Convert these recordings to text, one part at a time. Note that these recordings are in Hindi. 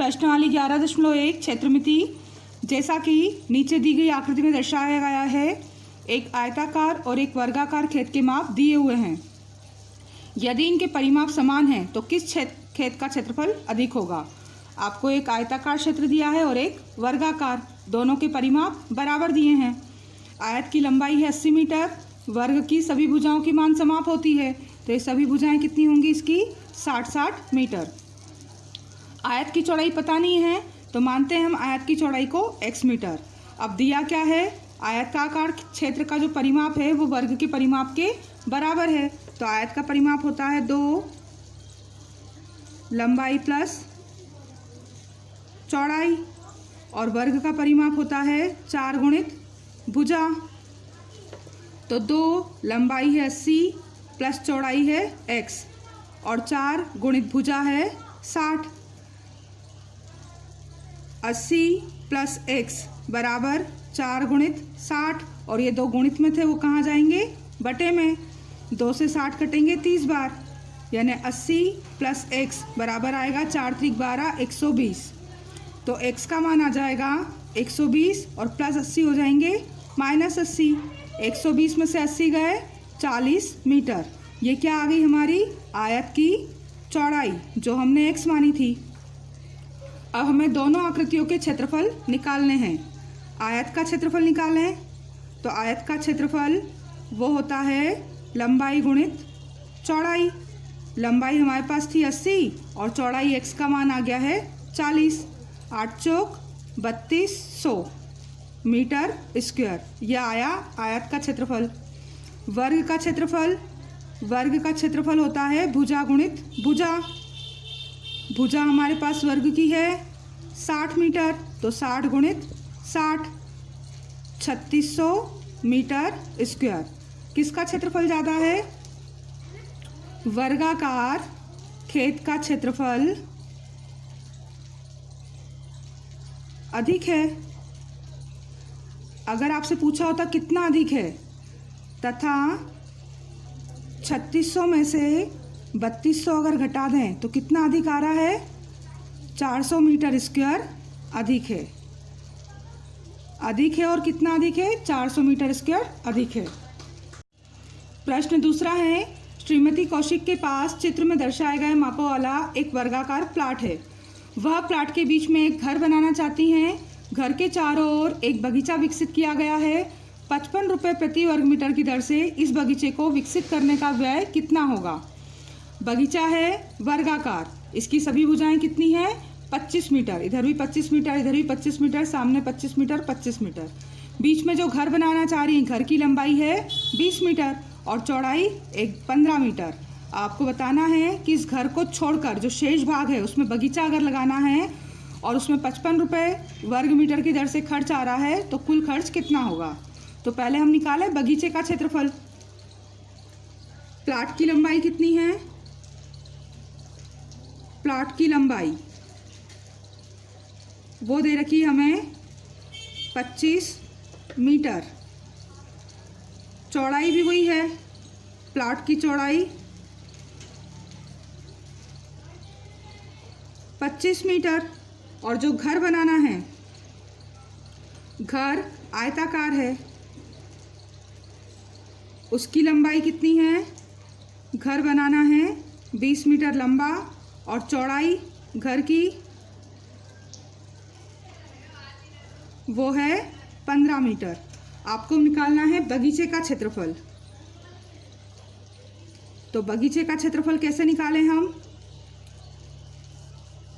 प्रश्नावली 11.1 क्षेत्रमिति। जैसा कि नीचे दी गई आकृति में दर्शाया गया है, एक आयताकार और एक वर्गाकार खेत के माप दिए हुए हैं। यदि इनके परिमाप समान हैं तो किस खेत का क्षेत्रफल अधिक होगा। आपको एक आयताकार क्षेत्र दिया है और एक वर्गाकार, दोनों के परिमाप बराबर दिए हैं। आयत की लंबाई है 80 मीटर, वर्ग की सभी भुजाओं की मान समाप होती है, तो ये सभी भुजाएं कितनी होंगी इसकी 60-60 मीटर। आयत की चौड़ाई पता नहीं है तो मानते हैं हम आयत की चौड़ाई को x मीटर। अब दिया क्या है, आयताकार क्षेत्र का जो परिमाप है वो वर्ग के परिमाप के बराबर है, तो आयत का परिमाप होता है 2 लंबाई प्लस चौड़ाई और वर्ग का परिमाप होता है 4 गुणित भुजा। तो 2 लंबाई है 80 प्लस चौड़ाई है x और 4 गुणित भुजा है 60। 80 प्लस x बराबर 4 गुणित 60 और ये 2 गुणित में थे वो कहाँ जाएंगे, बटे में। 2 से 60 कटेंगे 30 बार, यानी 80 प्लस x बराबर आएगा 4 त्रिक 12 120। तो x का मान आ जाएगा 120 और प्लस 80 हो जाएंगे -80। 120 में से 80 गए 40 मीटर। ये क्या आ गई हमारी आयत की चौड़ाई जो हमने x मानी थी। अब हमें दोनों आकृतियों के क्षेत्रफल निकालने हैं। आयत का क्षेत्रफल निकालें तो आयत का क्षेत्रफल वो होता है लंबाई गुणित चौड़ाई। लंबाई हमारे पास थी 80 और चौड़ाई x का मान आ गया है 40। 8 चौक 3200 मीटर स्क्वायर। यह आया आयत का क्षेत्रफल। वर्ग का क्षेत्रफल होता है भुजा गुणित भुजा। भुजा हमारे पास वर्ग की है 60 मीटर, तो 60 गुणित 60 3600 मीटर स्क्वायर। किसका क्षेत्रफल ज़्यादा है, वर्गाकार खेत का क्षेत्रफल अधिक है। अगर आपसे पूछा होता कितना अधिक है तथा 3600 में से 3200 अगर घटा दें तो कितना अधिक आ रहा है, 400 मीटर स्क्वायर अधिक है। और कितना अधिक है, 400 मीटर स्क्वायर अधिक है। प्रश्न दूसरा है, श्रीमती कौशिक के पास चित्र में दर्शाए गए मापों वाला एक वर्गाकार प्लाट है। वह प्लाट के बीच में एक घर बनाना चाहती हैं। घर के चारों ओर एक बगीचा विकसित किया गया है। 55 रुपये प्रति वर्ग मीटर की दर से इस बगीचे को विकसित करने का व्यय कितना होगा। बगीचा है वर्गाकार, इसकी सभी भुजाएं कितनी हैं, 25 मीटर। इधर भी 25 मीटर, इधर भी 25 मीटर, सामने 25 मीटर 25 मीटर। बीच में जो घर बनाना चाह रही हैं, घर की लंबाई है 20 मीटर और चौड़ाई 15 मीटर। आपको बताना है कि इस घर को छोड़कर जो शेष भाग है उसमें बगीचा अगर लगाना है और उसमें 55 रुपये वर्ग मीटर की दर से खर्च आ रहा है तो कुल खर्च कितना होगा। तो पहले हम निकालें बगीचे का क्षेत्रफल। प्लाट की लंबाई कितनी है, प्लाट की लंबाई वो दे रखी हमें 25 मीटर। चौड़ाई भी वही है, प्लाट की चौड़ाई 25 मीटर। और जो घर बनाना है, घर आयताकार है, उसकी लंबाई कितनी है, घर बनाना है 20 मीटर लंबा और चौड़ाई घर की वो है 15 मीटर। आपको निकालना है बगीचे का क्षेत्रफल। तो बगीचे का क्षेत्रफल कैसे निकालें हम,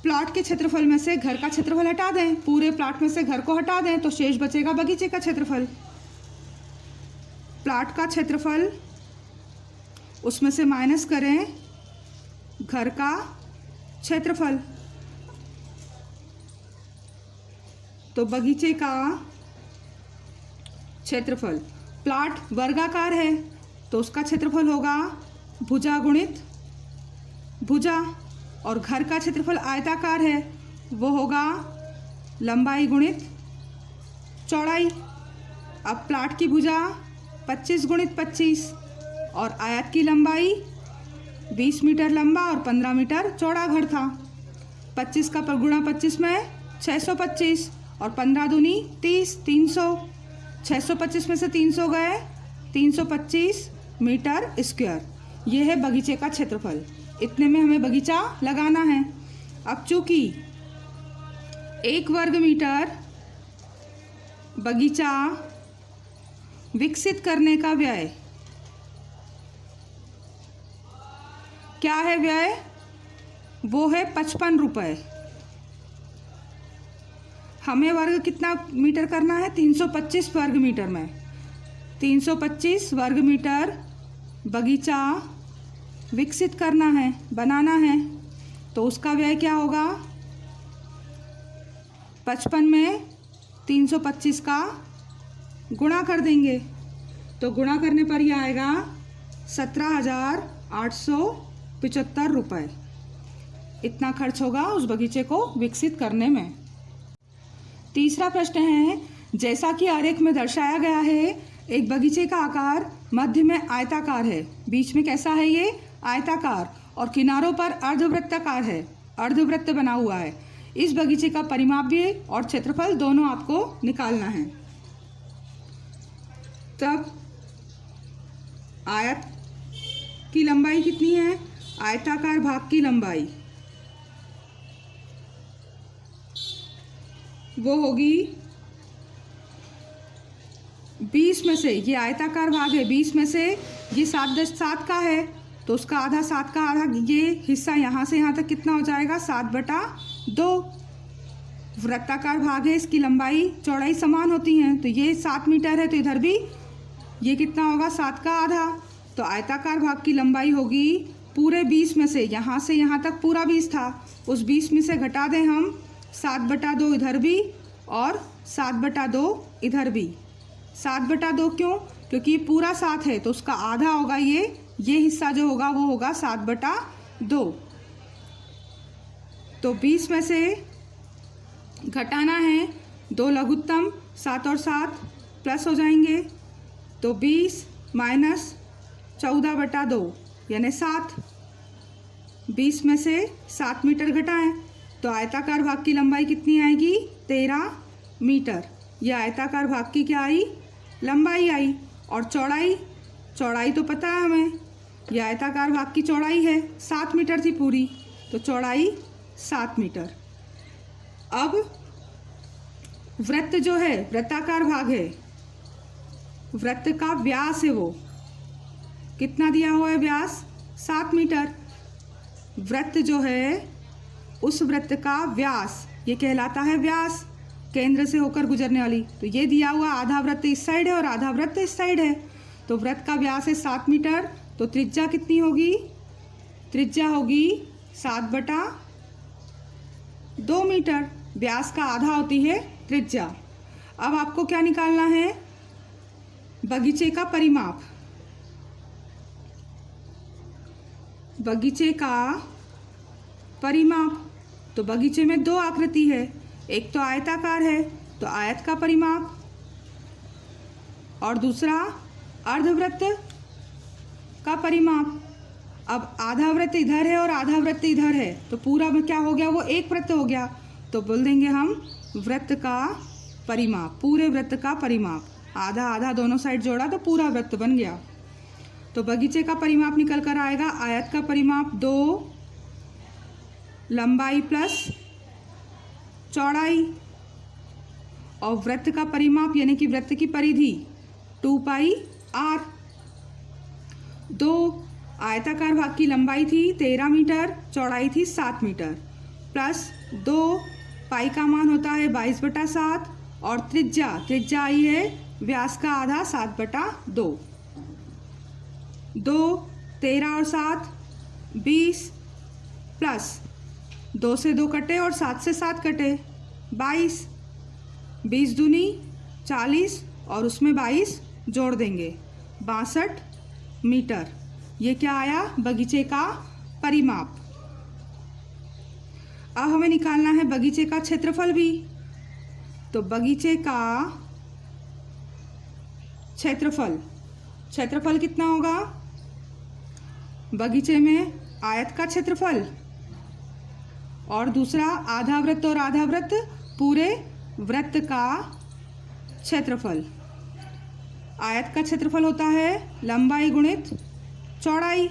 प्लाट के क्षेत्रफल में से घर का क्षेत्रफल हटा दें, पूरे प्लाट में से घर को हटा दें तो शेष बचेगा बगीचे का क्षेत्रफल। प्लाट का क्षेत्रफल उसमें से माइनस करें घर का क्षेत्रफल, तो बगीचे का क्षेत्रफल। प्लाट वर्गाकार है तो उसका क्षेत्रफल होगा भुजा गुणित भुजा और घर का क्षेत्रफल आयताकार है वो होगा लंबाई गुणित चौड़ाई। अब प्लाट की भुजा 25 गुणित 25 और आयत की लंबाई 20 मीटर लंबा और 15 मीटर चौड़ा घर था। 25 का गुणा 25 में 625 और 15 दूनी 30, 300। 625 में से 300 गए, 325 मीटर स्क्वायर। ये है बगीचे का क्षेत्रफल। इतने में हमें बगीचा लगाना है। अब चूंकि 1 वर्ग मीटर बगीचा विकसित करने का व्यय क्या है, व्यय वो है 55 रुपये। हमें वर्ग कितना मीटर करना है, 325 वर्ग मीटर में। 325 वर्ग मीटर बगीचा विकसित करना है, बनाना है, तो उसका व्यय क्या होगा, 55 में 325 का गुणा कर देंगे, तो गुणा करने पर ही आएगा 17,875 रुपये। इतना खर्च होगा उस बगीचे को विकसित करने में। तीसरा प्रश्न है, जैसा कि आरेख में दर्शाया गया है, एक बगीचे का आकार मध्य में आयताकार है, बीच में कैसा है ये, आयताकार, और किनारों पर अर्धवृत्ताकार है, अर्धवृत्त बना हुआ है। इस बगीचे का परिमाप भी और क्षेत्रफल दोनों आपको निकालना है। तब आयत की लंबाई कितनी है, आयताकार भाग की लंबाई वो होगी 20 में से, ये आयताकार भाग है, 20 में से ये 7 का है, तो उसका आधा, 7 का आधा, ये हिस्सा यहाँ से यहाँ तक कितना हो जाएगा, 7/2। वृत्ताकार भाग है, इसकी लंबाई चौड़ाई समान होती हैं, तो ये 7 मीटर है, तो इधर भी ये कितना होगा, 7 का आधा। तो आयताकार भाग की लंबाई होगी पूरे 20 में से, यहाँ तक पूरा 20 था, उस 20 में से घटा दें हम 7/2 इधर भी और 7/2 इधर भी। 7/2 क्यों, क्योंकि पूरा 7 है, तो उसका आधा होगा ये हिस्सा जो होगा वो होगा 7/2। तो 20 में से घटाना है 2 लघुत्तम, 7 और 7 प्लस हो जाएंगे, तो 20 माइनस 14/2 यानी 7। 20 में से 7 मीटर घटाएं तो आयताकार भाग की लंबाई कितनी आएगी, 13 मीटर। यह आयताकार भाग की क्या आई, लंबाई आई। और चौड़ाई तो पता है हमें, यह आयताकार भाग की चौड़ाई है, 7 मीटर थी पूरी, तो चौड़ाई 7 मीटर। अब वृत्त जो है, वृत्ताकार भाग है, वृत्त का व्यास है, वो कितना दिया हुआ है व्यास, 7 मीटर। वृत्त जो है उस वृत्त का व्यास ये कहलाता है व्यास, केंद्र से होकर गुजरने वाली। तो ये दिया हुआ आधा वृत्त इस साइड है और आधा वृत्त इस साइड है, तो वृत्त का व्यास है 7 मीटर। तो त्रिज्या कितनी होगी, त्रिज्या होगी 7/2 मीटर। व्यास का आधा होती है त्रिज्या। अब आपको क्या निकालना है, बगीचे का परिमाप। बगीचे का परिमाप, तो बगीचे में 2 आकृति है, एक तो आयताकार है तो आयत का परिमाप, और दूसरा अर्धवृत्त का परिमाप। अब आधा वृत्त इधर है और आधा वृत्त इधर है, तो पूरा में क्या हो गया, वो एक वृत्त हो गया, तो बोल देंगे हम वृत्त का परिमाप, पूरे वृत्त का परिमाप। आधा आधा दोनों साइड जोड़ा तो पूरा वृत्त बन गया। तो बगीचे का परिमाप निकल कर आएगा, आयत का परिमाप 2 लंबाई प्लस चौड़ाई, और वृत्त का परिमाप यानी कि वृत्त की परिधि 2πr। 2 आयताकार भाग की लंबाई थी 13 मीटर, चौड़ाई थी 7 मीटर, प्लस 2 पाई का मान होता है 22/7, और त्रिज्या आई है व्यास का आधा 7/2। 2 13 और 7 20, प्लस 2 से 2 कटे और 7 से 7 कटे 22, 20 दूनी 40 और उसमें 22 जोड़ देंगे 62 मीटर। ये क्या आया, बगीचे का परिमाप। अब हमें निकालना है बगीचे का क्षेत्रफल भी। तो बगीचे का क्षेत्रफल कितना होगा, बगीचे में आयत का क्षेत्रफल और दूसरा आधा वृत्त और आधा वृत्त, पूरे वृत्त का क्षेत्रफल। आयत का क्षेत्रफल होता है लंबाई गुणित चौड़ाई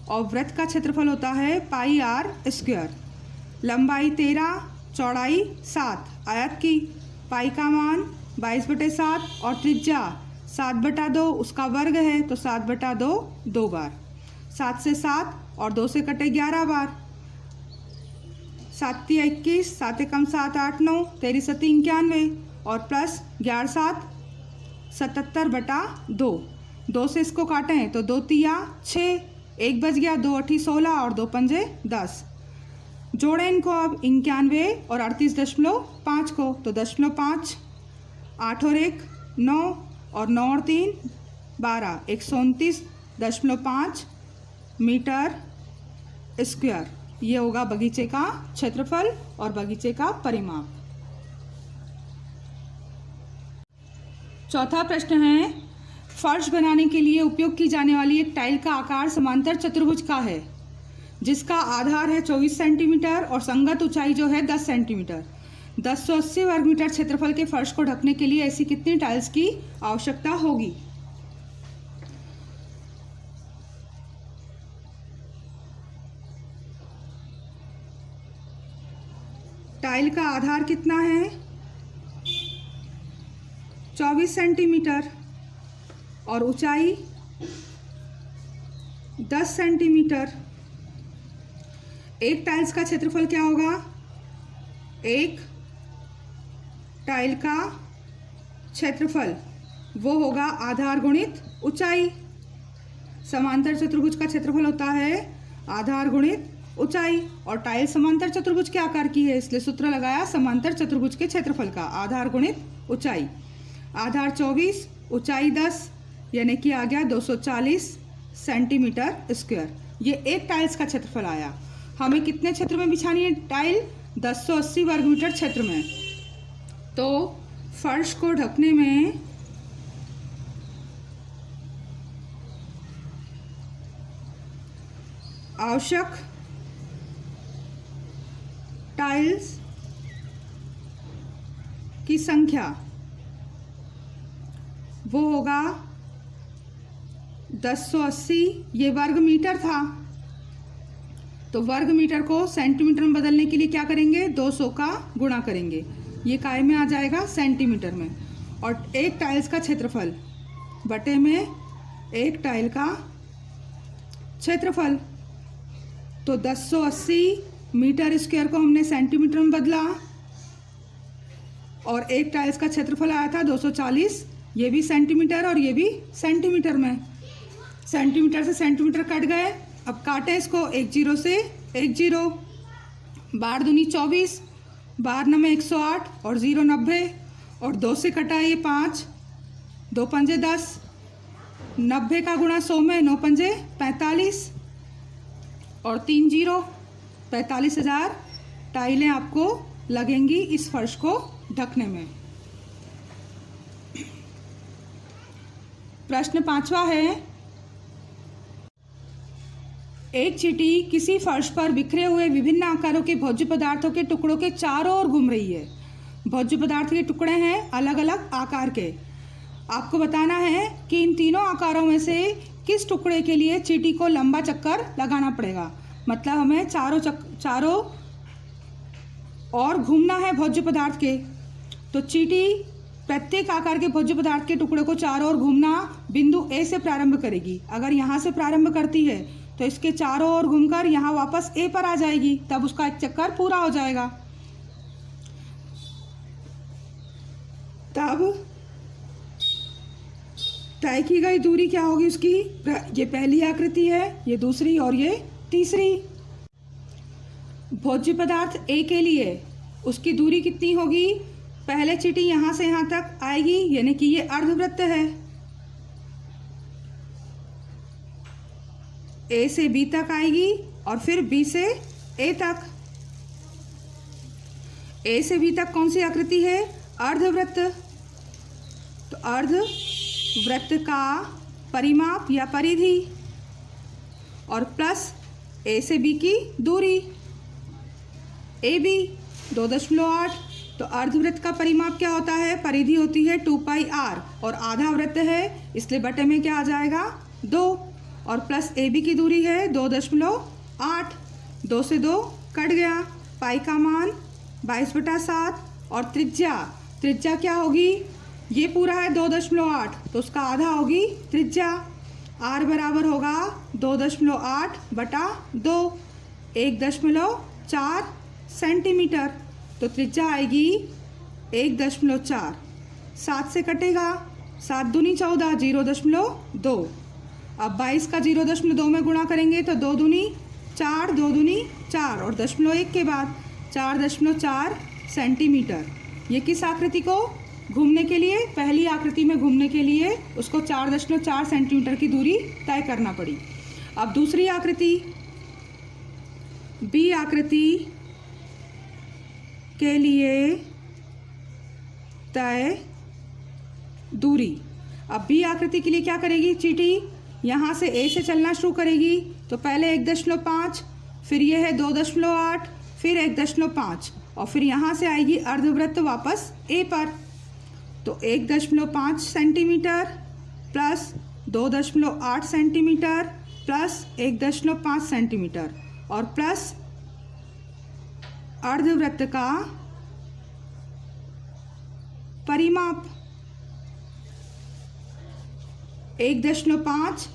और वृत्त का क्षेत्रफल होता है पाई आर स्क्वायर। लंबाई 13, चौड़ाई 7 आयत की, पाई का मान 22/7 और त्रिज्या 7/2 उसका वर्ग है तो 7/2 2 बार। 7 से 7 और 2 से कटे 11 बार। 7 × 21, 7 × 7 8 9, 13 × 7 91 और प्लस 11 7 77/2। 2 से इसको काटें तो 2 तिया 6, 1 बच गया, 2 8 16 और 2 पंजे 10। जोड़ें इनको अब 91 और 38.5 को, तो 0.5, 8 और 1 9 और 9 और 3 12, 129.5 मीटर स्क्वायर। ये होगा बगीचे का क्षेत्रफल और बगीचे का परिमाप। चौथा प्रश्न है, फर्श बनाने के लिए उपयोग की जाने वाली एक टाइल का आकार समांतर चतुर्भुज का है जिसका आधार है 24 सेंटीमीटर और संगत ऊंचाई जो है 10 सेंटीमीटर। 1080 वर्ग मीटर क्षेत्रफल के फर्श को ढकने के लिए ऐसी कितनी टाइल्स की आवश्यकता होगी? टाइल का आधार कितना है? 24 सेंटीमीटर और ऊंचाई 10 सेंटीमीटर। एक टाइल्स का क्षेत्रफल क्या होगा? एक टाइल का क्षेत्रफल वो होगा आधार गुणित ऊंचाई। समांतर चतुर्भुज का क्षेत्रफल होता है आधार गुणित ऊंचाई और टाइल समांतर चतुर्भुज के आकार की है, इसलिए सूत्र लगाया समांतर चतुर्भुज के क्षेत्रफल का आधार गुणित ऊंचाई। आधार 24, ऊंचाई 10, यानी कि आ गया 240 सेंटीमीटर स्क्वायर। ये एक टाइल्स का क्षेत्रफल आया। हमें कितने क्षेत्र में बिछानी है टाइल? 1080 वर्ग मीटर क्षेत्र में। तो फर्श को ढकने में आवश्यक टाइल्स की संख्या वो होगा 1080। ये वर्ग मीटर था तो वर्ग मीटर को सेंटीमीटर में बदलने के लिए क्या करेंगे? 200 का गुणा करेंगे, ये काय में आ जाएगा सेंटीमीटर में। और एक टाइल्स का क्षेत्रफल बटे में एक टाइल का क्षेत्रफल, तो 1080 मीटर स्क्वायर को हमने सेंटीमीटर में बदला और एक टाइल्स का क्षेत्रफल आया था 240, ये भी सेंटीमीटर और ये भी सेंटीमीटर में। सेंटीमीटर से सेंटीमीटर कट गए। अब काटें इसको, 1 0 से 1 0, 12 दूनी 24, 12 9 108 और 0 90 और 2 से कटा ये 5, 2 पंजे 10, 90 का गुणा 100 में 9 पंजे 45 और 3 0, 45,000 टाइलें आपको लगेंगी इस फर्श को ढकने में। प्रश्न 5वां है, एक चींटी किसी फर्श पर बिखरे हुए विभिन्न आकारों के भोज्य पदार्थों के टुकड़ों के चारों ओर घूम रही है। भोज्य पदार्थ के टुकड़े हैं अलग अलग आकार के। आपको बताना है कि इन तीनों आकारों में से किस टुकड़े के लिए चींटी को लंबा चक्कर लगाना पड़ेगा। मतलब हमें चारों और घूमना है भोज्य पदार्थ के, तो चींटी प्रत्येक आकार के भोज्य पदार्थ के टुकड़े को चारों ओर घूमना बिंदु ए से प्रारंभ करेगी। अगर यहाँ से प्रारंभ करती है तो इसके चारों ओर घूमकर यहाँ वापस ए पर आ जाएगी, तब उसका एक चक्कर पूरा हो जाएगा। तब तय की गई दूरी क्या होगी उसकी? ये पहली आकृति है, ये दूसरी और ये तीसरी। भोज्य पदार्थ ए के लिए उसकी दूरी कितनी होगी? पहले चींटी यहाँ से यहाँ तक आएगी, यानी कि ये अर्धवृत्त है। ए से बी तक आएगी और फिर बी से ए तक। ए से बी तक कौन सी आकृति है? अर्धवृत्त। तो अर्धवृत्त का परिमाप या परिधि और प्लस ए से बी की दूरी। A B 2.8। तो अर्धवृत्त का परिमाप क्या होता है, परिधि होती है 2πr और आधा वृत्त है इसलिए बटे में क्या आ जाएगा 2 और प्लस ए बी की दूरी है 2.8। 2 से 2 कट गया, पाई का मान 22/7 और त्रिज्या क्या होगी, ये पूरा है 2.8 तो उसका आधा होगी त्रिज्या। r बराबर होगा 2.8/2 1.4 सेंटीमीटर। तो त्रिज्या आएगी 1.4। 7 से कटेगा, 7 दूनी 14 0.2। अब 22 का 0.2 में गुणा करेंगे तो 2 दूनी 4 2 दूनी 4 और 0.1 के बाद 4.4 सेंटीमीटर। ये किस आकृति को घूमने के लिए, पहली आकृति में घूमने के लिए उसको 4.4 सेंटीमीटर की दूरी तय करना पड़ी। अब दूसरी आकृति बी आकृति के लिए तय दूरी। अब बी आकृति के लिए क्या करेगी, चीटी यहाँ से ए से चलना शुरू करेगी तो पहले 1.5, फिर ये है 2.8, फिर 1.5 और फिर यहाँ से आएगी अर्धवृत्त वापस ए पर। तो 1.5 centimetre plus 2.8 centimetre plus 1.5 centimetre और प्लस अर्धवृत्त का परिमाप 1.5,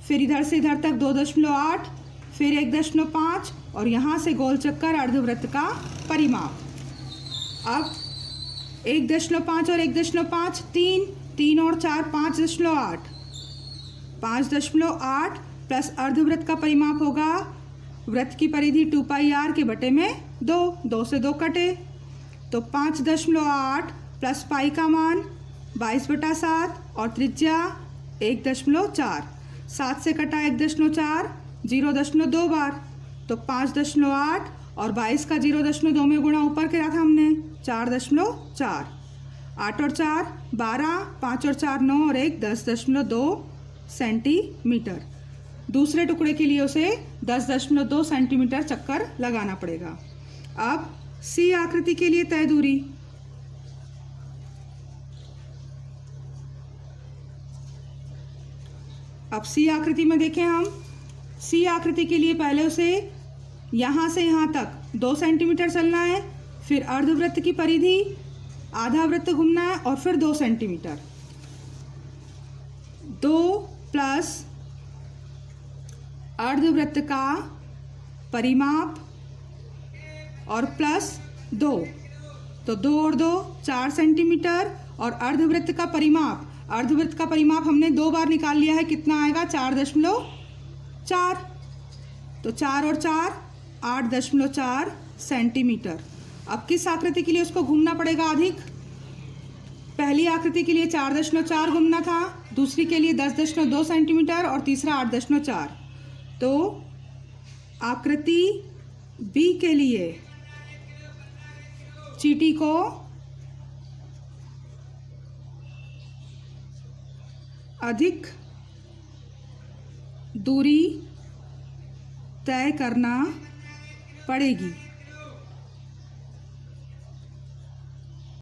फिर इधर से इधर तक 2.8, फिर 1.5 और यहाँ से गोल चक्कर अर्धवृत्त का परिमाप। अब 1.5 और 1.5 3 और 4 5.8 प्लस अर्धवृत्त का परिमाप होगा, वृत्त की परिधि 2πr के बटे में 2 से 2 कटे तो 5.8 प्लस पाई का मान 22/7 और त्रिज्या 1.4। 7 से कटा 1.4 0.2 बार तो 5.8 और 22 का 0.2 में गुणा ऊपर करा था हमने 4.4। 8 और 4 12, 5 और 4 9 और 1 10.2 सेंटीमीटर। दूसरे टुकड़े के लिए उसे 10.2 सेंटीमीटर चक्कर लगाना पड़ेगा। अब सी आकृति के लिए तय दूरी। अब सी आकृति में देखें हम, सी आकृति के लिए पहले उसे यहाँ से यहाँ तक 2 सेंटीमीटर चलना है, फिर अर्धवृत्त की परिधि आधा वृत्त घूमना है और फिर 2 सेंटीमीटर। 2 प्लस अर्धवृत्त का परिमाप और प्लस 2 तो 2 और 2 4 सेंटीमीटर और अर्धवृत्त का परिमाप, अर्धवृत्त का परिमाप हमने 2 बार निकाल लिया है, कितना आएगा 4.4 तो 4 और 4 8.4 सेंटीमीटर। अब किस आकृति के लिए उसको घूमना पड़ेगा अधिक, पहली आकृति के लिए 4.4 घूमना था, दूसरी के लिए 10.2 सेंटीमीटर और तीसरा 8.4। तो आकृति बी के लिए चीटी को अधिक दूरी तय करना पड़ेगी।